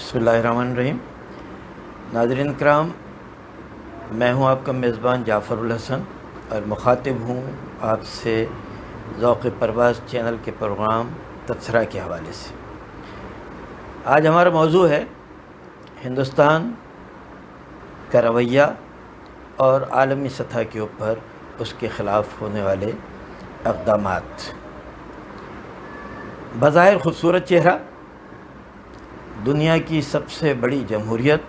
बिस्मिल्लाहिर्रहमानिर्रहीम। नाज़रीन किराम, मैं हूं आपका मेज़बान जाफ़रुल हसन और मुखातिब हूं आपसे ज़ौक़ परवाज़ चैनल के प्रोग्राम तबसरा के हवाले से। आज हमारा मौजू है हिंदुस्तान का रवैया और आलमी सतह के ऊपर उसके ख़िलाफ़ होने वाले इक़दामात। बज़ाहिर ख़ूबसूरत चेहरा, दुनिया की सबसे बड़ी जमहूरियत,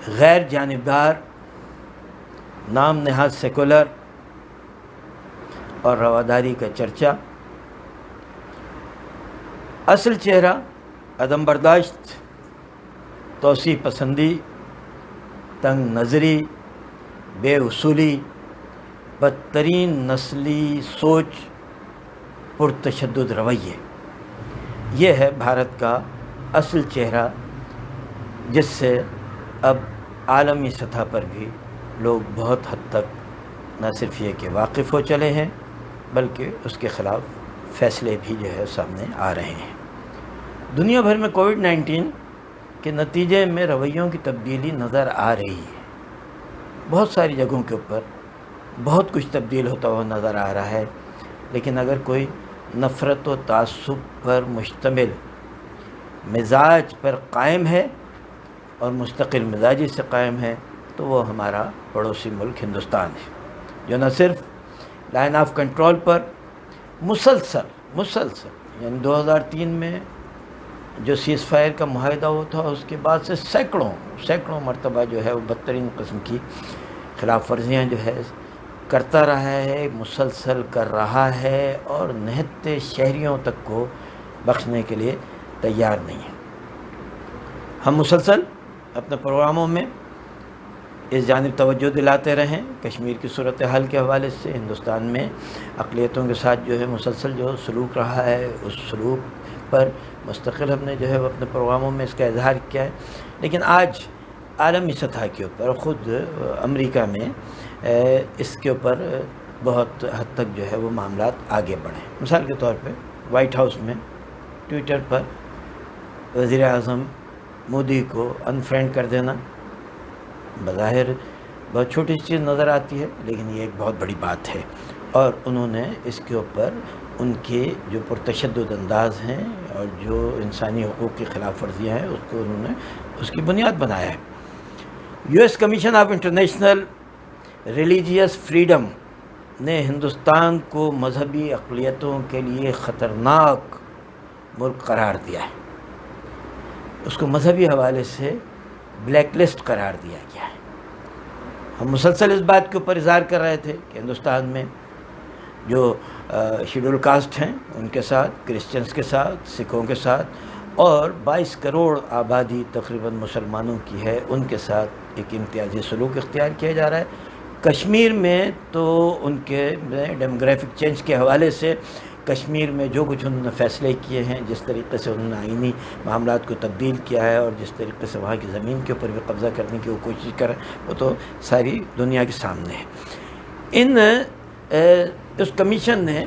गैर जानिबदार, नाम नहाद सेकुलर और रवादारी का चर्चा। असल चेहरा अदम बर्दाश्त, तोसी पसंदी, तंग नज़री, बेउसूली, बदतरीन नस्ली सोच, पुरतशद्दुद रवैये। ये है भारत का असल चेहरा, जिससे अब आलमी सतह पर भी लोग बहुत हद तक न सिर्फ ये कि वाकिफ़ हो चले हैं, बल्कि उसके ख़िलाफ़ फ़ैसले भी जो है सामने आ रहे हैं। दुनिया भर में कोविड-19 के नतीजे में रवैयों की तब्दीली नज़र आ रही है। बहुत सारी जगहों के ऊपर बहुत कुछ तब्दील होता हुआ नज़र आ रहा है, लेकिन अगर कोई नफ़रत व तासुब पर मुश्तमिल मिजाज पर कायम है और मुस्तकिल मिजाजी से कायम है, तो वो हमारा पड़ोसी मुल्क हिंदुस्तान है, जो न सिर्फ लाइन ऑफ कंट्रोल पर मुसलसल यानी 2003 में जो सीज़ फायर का मुआहदा हुआ था, उसके बाद से सैकड़ों मरतबा जो है वो बदतरीन किस्म की खिलाफ वर्जियाँ जो है करता रहा है, मुसलसल कर रहा है और निहत्ते शहरियों तक को बख्शने के लिए तैयार नहीं है। हम मुसलसल अपने प्रोग्रामों में इस जानिब तवज्जो दिलाते रहें। कश्मीर की सूरत हाल के हवाले से हिंदुस्तान में अक़लियतों के साथ जो है मुसलसल जो सलूक रहा है, उस सलूक पर मुस्तक़िल हमने जो है वो अपने प्रोग्रामों में इसका इजहार किया है। लेकिन आज आलमी सतह के ऊपर ख़ुद अमेरिका में इसके ऊपर बहुत हद तक जो है वो मामलात आगे बढ़े। मिसाल के तौर पे वाइट हाउस में ट्विटर पर वज़ीर आज़म मोदी को अनफ्रेंड कर देना बज़ाहिर बहुत छोटी चीज़ नज़र आती है, लेकिन ये एक बहुत बड़ी बात है और उन्होंने इसके ऊपर उनके जो पुरतशद्दुद अंदाज़ हैं और जो इंसानी हुकूक़ की खिलाफ वर्जियाँ हैं उसको उन्होंने उसकी बुनियाद बनाया है। US commission of international religious freedom ने हिंदुस्तान को मजहबी अक़लियतों के लिए ख़तरनाक मुल्क करार दिया है। उसको मजहबी हवाले से ब्लैक लिस्ट करार दिया गया है। हम मुसलसल इस बात के ऊपर इज़हार कर रहे थे कि हिंदुस्तान में जो शेड्यूल कास्ट हैं उनके साथ, क्रिश्चियंस के साथ, सिखों के साथ और 22 करोड़ आबादी तकरीबन मुसलमानों की है, उनके साथ एक इम्तियाजी सलूक इख्तियार किया जा रहा है। कश्मीर में तो उनके डेमोग्राफिक चेंज के हवाले से कश्मीर में जो कुछ उन्होंने फ़ैसले किए हैं, जिस तरीके से उन्होंने आइनी मामलात को तब्दील किया है और जिस तरीके से वहाँ की ज़मीन के ऊपर भी कब्ज़ा करने की वो कोशिश करें, वो तो सारी दुनिया के सामने है। उस कमीशन ने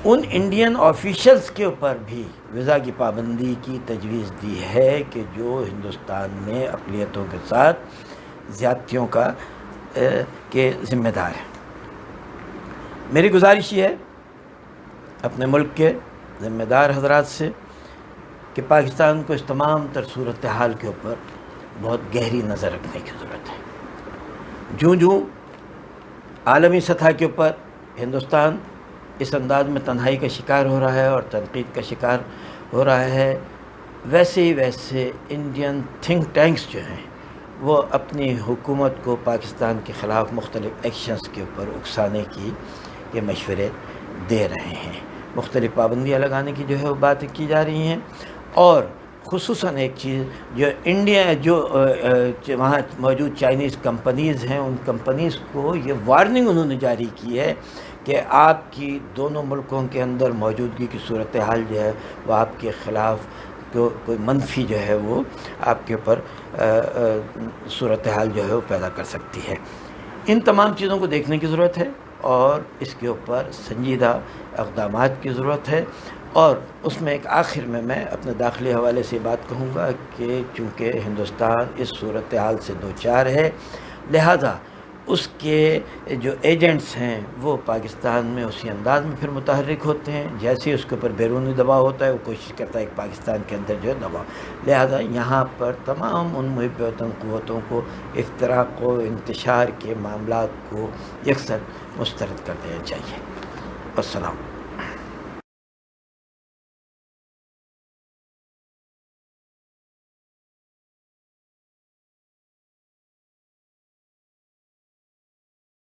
उन इंडियन ऑफिशल्स के ऊपर भी वीज़ा की पाबंदी की तजवीज़ दी है कि जो हिंदुस्तान में अक़लियतों के साथ ज़्यादतियों का के ज़िम्मेदार है। मेरी गुजारिश ये है अपने मुल्क के ज़िम्मेदार हज़रात से कि पाकिस्तान को इस तमाम तर सूरत हाल के ऊपर बहुत गहरी नज़र रखने की ज़रूरत है। जूँ आलमी सतह के ऊपर हिंदुस्तान इस अंदाज़ में तन्हाई का शिकार हो रहा है और तनकीद का शिकार हो रहा है, वैसे ही वैसे इंडियन थिंक टैंक्स जो हैं وہ اپنی حکومت کو پاکستان کے خلاف مختلف ایکشنز کے اوپر اکسانے کی یہ مشورے دے رہے ہیں. مختلف پابندیاں لگانے کی جو ہے وہ باتیں کی جا رہی ہیں. اور خصوصاً ایک چیز جو انڈیا جو وہاں موجود چائنیز کمپنیز ہیں، ان کمپنیز کو یہ وارننگ انہوں نے جاری کی ہے کہ آپ کی دونوں ملکوں کے اندر موجودگی کی صورتحال جو ہے وہ آپ کے خلاف کوئی منفی جو ہے وہ آپ کے اوپر صورتحال جو ہے وہ پیدا کر سکتی ہے. ان تمام چیزوں کو دیکھنے کی ضرورت ہے اور اس کے اوپر سنجیدہ اقدامات کی ضرورت ہے. اور اس میں ایک آخر میں اپنے داخلی حوالے سے بات کہوں گا کہ چونکہ ہندوستان اس صورتحال سے دوچار ہے، لہذا اس کے جو ایجنٹس ہیں وہ پاکستان میں اسی انداز میں پھر متحرک ہوتے ہیں. جیسے ہی اس کے اوپر بیرونی دباؤ ہوتا ہے وہ کوشش کرتا ہے کہ پاکستان کے اندر جو ہے دباؤ. لہذا یہاں پر تمام ان محب وطن قوتوں کو افتراق و انتشار کے معاملات کو یکسر مسترد کر دینا چاہیے. السلام.